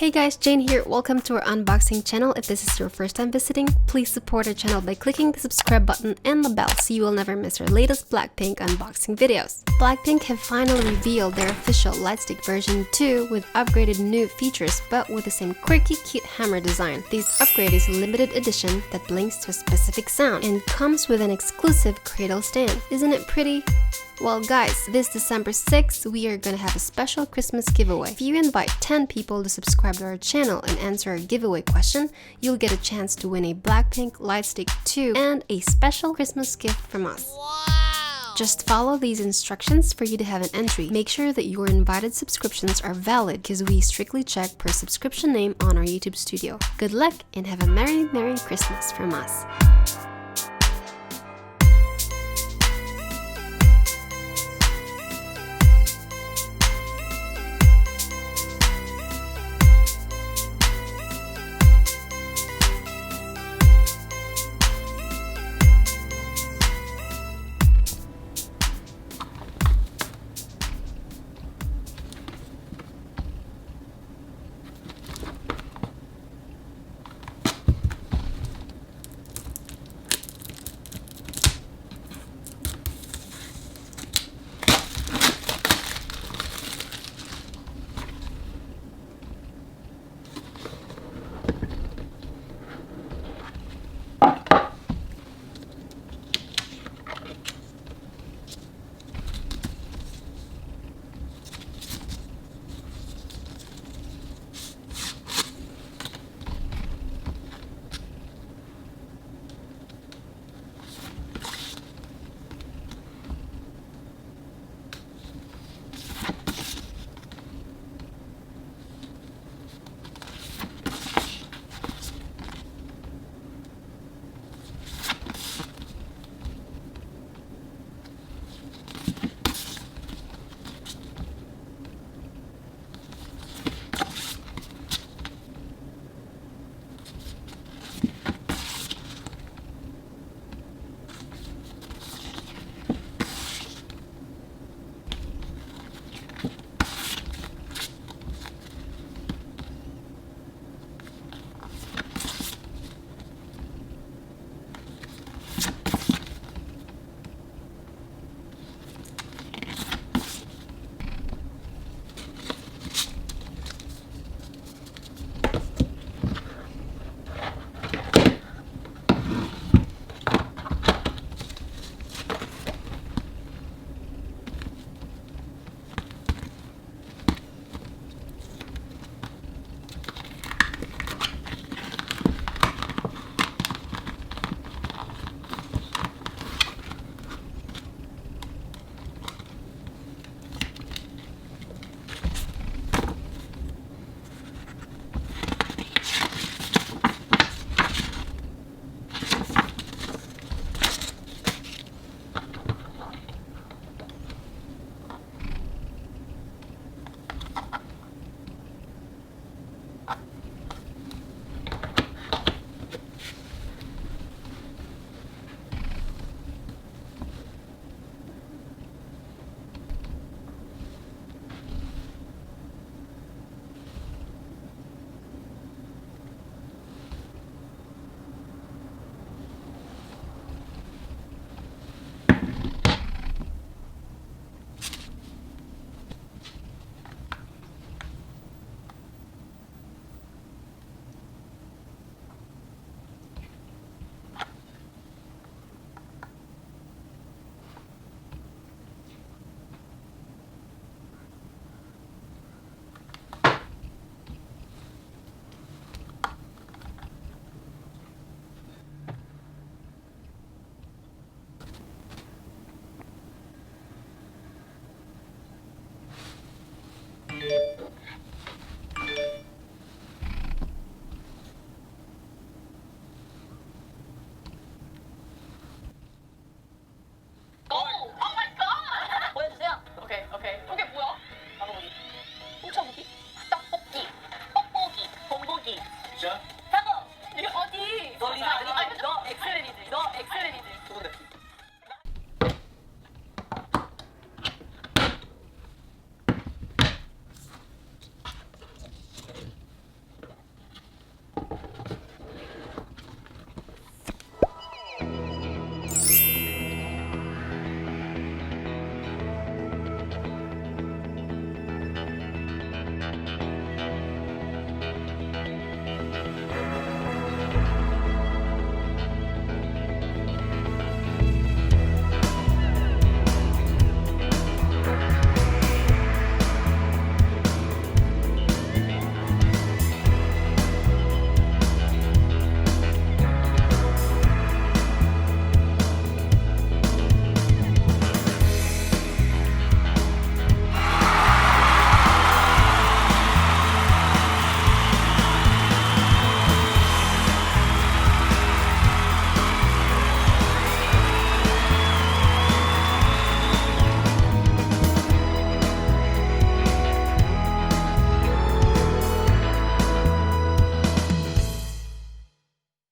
Hey guys, Jane here. Welcome to our unboxing channel. If this is your first time visiting, please support our channel by clicking the subscribe button and the bell so you will never miss our latest Blackpink unboxing videos. Blackpink have finally revealed their official Lightstick version 2 with upgraded new features but with the same quirky cute hammer design. This upgrade is a limited edition that blinks to a specific sound and comes with an exclusive cradle stand. Isn't it pretty? Well guys, this December 6th, we are gonna have a special Christmas giveaway. If you invite 10 people to subscribe to our channel and answer a giveaway question, you'll get a chance to win a Blackpink Lightstick 2 and a special Christmas gift from us. Wow! Just follow these instructions for you to have an entry. Make sure that your invited subscriptions are valid because we strictly check per subscription name on our YouTube studio. Good luck and have a Merry Christmas from us.